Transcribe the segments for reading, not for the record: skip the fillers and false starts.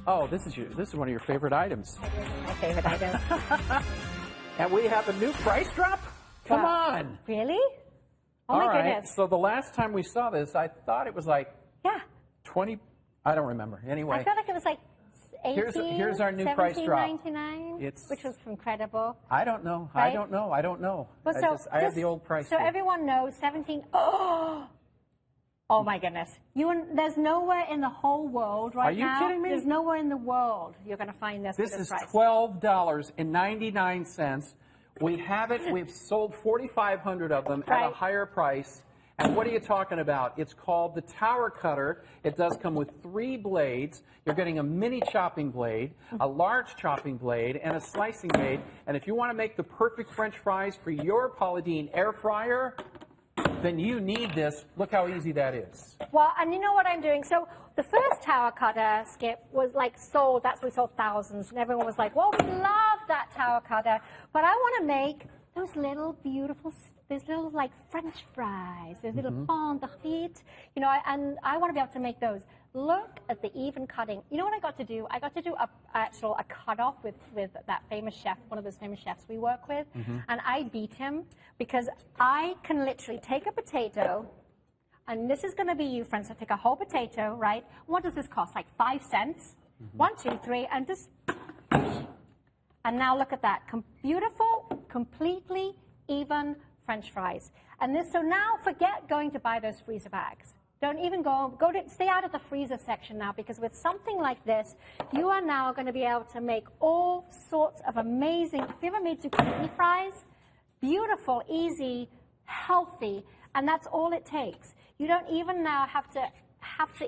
Oh, this is one of your favorite items. It is my favorite item. And we have a new price drop? Come on. Really? Oh All my right. goodness. So the last time we saw this, I thought it was like Yeah. 20, I don't remember. Anyway. I felt like it was like 18, Here's our new price drop. $17.99, which was incredible. I don't know. Right? I don't know. I don't know. Well, I have the old price. So here. everyone knows 17. Oh my goodness! There's nowhere in the whole world right now. Are you kidding me? There's nowhere in the world you're going to find this. This for this is price. $12.99. We have it. We've sold 4,500 of them at a higher price. And what are you talking about? It's called the Tower Cutter. It does come with 3 blades. You're getting a mini chopping blade, a large chopping blade, and a slicing blade. And if you want to make the perfect French fries for your Paula Deen air fryer, then you need this. Look how easy that is. Well, and you know what I'm doing? So the first Tower Cutter, Skip, was like sold. That's we sold thousands. And everyone was like, well, we love that Tower Cutter. But I want to make those little beautiful, those little like French fries, those little pain de frites, you know, and I want to be able to make those. Look at the even cutting. You know what I got to do? I got to do a cutoff with that famous chef, one of those famous chefs we work with, and I beat him because I can literally take a potato, and this is going to be you, friends. So take a whole potato, right? What does this cost? Like 5 cents? 1, 2, 3, and just. And now look at that. Beautiful, completely even French fries. And this, so now forget going to buy those freezer bags. Don't even stay out of the freezer section now, because with something like this, you are now going to be able to make all sorts of amazing, have you ever made zucchini fries? Beautiful, easy, healthy, and that's all it takes. You don't even now have to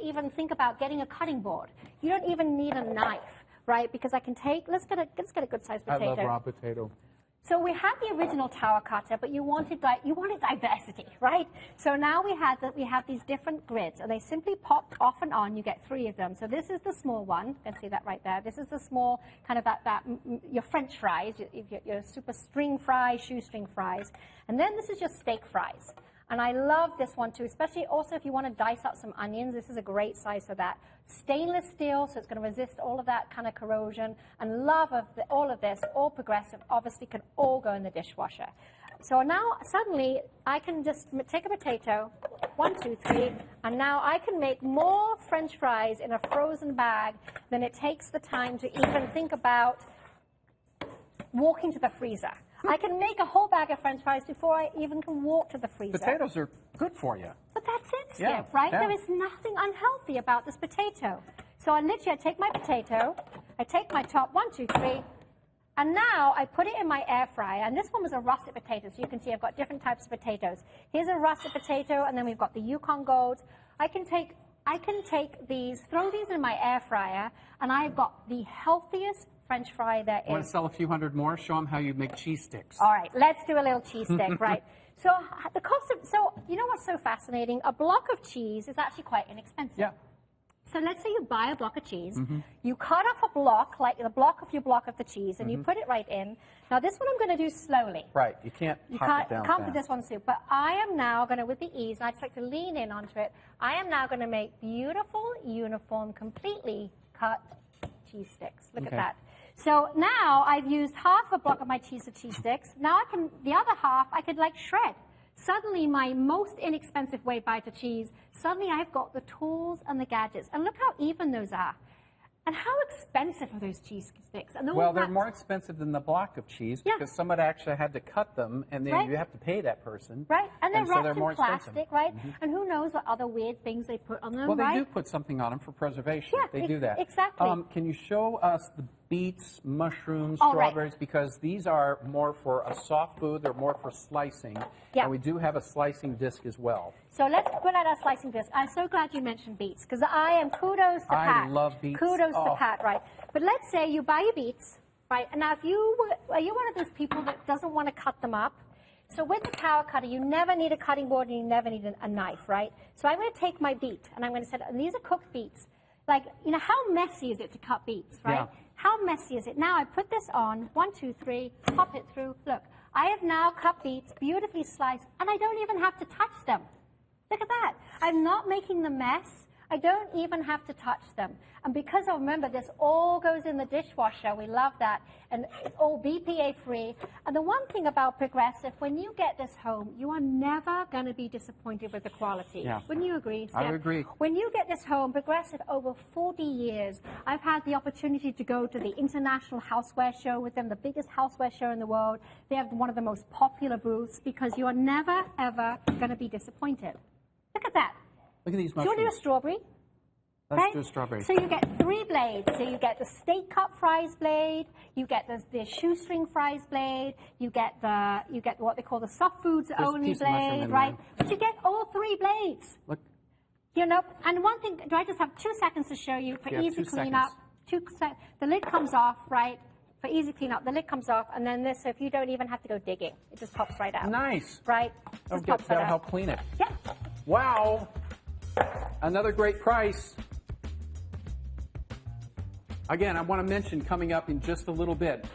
even think about getting a cutting board. You don't even need a knife. Right, because I can take. Let's get a good sized potato. I love raw potato. So we had the original Tower Cutter, but you wanted diversity, right? So now we have these different grids, and they simply pop off and on. You get 3 of them. So this is the small one. You can see that right there. This is the small kind of your French fries, your super string fries, shoestring fries, and then this is your steak fries. And I love this one too, especially also if you want to dice up some onions. This is a great size for that. Stainless steel, so it's going to resist all of that kind of corrosion. And love of all of this, all progressive, obviously can all go in the dishwasher. So now suddenly I can just take a potato, 1, 2, 3, and now I can make more French fries in a frozen bag than it takes the time to even think about walking to the freezer. I can make a whole bag of French fries before I even can walk to the freezer. Potatoes are good for you. But that's it, Skip, right? Yeah. There is nothing unhealthy about this potato. So I take my potato, I take my top, 1, 2, 3, and now I put it in my air fryer. And this one was a russet potato, so you can see I've got different types of potatoes. Here's a russet potato, and then we've got the Yukon Golds. I can take these, throw these in my air fryer, and I've got the healthiest French fry there is. Want to sell a few hundred more? Show them how you make cheese sticks. All right, let's do a little cheese stick, right? So the cost of, you know what's so fascinating? A block of cheese is actually quite inexpensive. Yeah. So let's say you buy a block of cheese, you cut off a block, like the block of your block of the cheese, and you put it right in. Now this one I'm going to do slowly. Right, you can't pop it down can't fast. put this one soup, but I am now going to, with the ease, and I just like to lean in onto it, I am now going to make beautiful, uniform, completely cut cheese sticks. Look at that. So now I've used half a block of my cheese sticks. Now the other half I could like shred. Suddenly my most inexpensive way to buy the cheese, suddenly I've got the tools and the gadgets. And look how even those are. And how expensive are those cheese sticks? And well, they're more expensive than the block of cheese because someone actually had to cut them, and then you have to pay that person. Right, and they're wrapped in more plastic, expensive. right? And who knows what other weird things they put on them, well, right? they do put something on them for preservation. Yeah, they do that. Exactly. Can you show us the beets, mushrooms, All strawberries? right. Because these are more for a soft food. They're more for slicing. Yeah. And we do have a slicing disc as well. So let's put out our slicing disc. I'm so glad you mentioned beets, because I am kudos to Pat. I love beets. Kudos to Pat, right? But let's say you buy your beets, right? And now are you one of those people that doesn't want to cut them up? So with the Tower Cutter, you never need a cutting board and you never need a knife, right? So I'm going to take my beet and I'm going to set, and these are cooked beets. Like, you know, how messy is it to cut beets, right? Yeah. How messy is it? Now I put this on, 1, 2, 3, pop it through. Look, I have now cut beets, beautifully sliced, and I don't even have to touch them. Look at that. I'm not making the mess. I don't even have to touch them. And because I remember this all goes in the dishwasher, we love that, and it's all BPA free. And the one thing about Progressive, when you get this home, you are never going to be disappointed with the quality. Yeah. Wouldn't you agree, Steph? I would agree. When you get this home, Progressive, over 40 years, I've had the opportunity to go to the International Houseware Show with them, the biggest houseware show in the world. They have one of the most popular booths because you are never, ever going to be disappointed. Look at that. Look at these Do you want to do a mushrooms. strawberry? Let's do a strawberry. So you get 3 blades. So you get the steak cut fries blade, you get the shoestring fries blade, you get what they call the soft foods There's a only piece of mushroom blade, in right? there. But you get all 3 blades. Look, You know, and one thing, do I just have 2 seconds to show you for Yeah, easy 2 cleanup? The lid comes off, right? For easy cleanup, the lid comes off, and then this, so if you don't even have to go digging, it just pops right out. nice. Right? That'll, Just pops right that'll out. help clean it. Yeah. Wow. Another great price. Again, I want to mention coming up in just a little bit,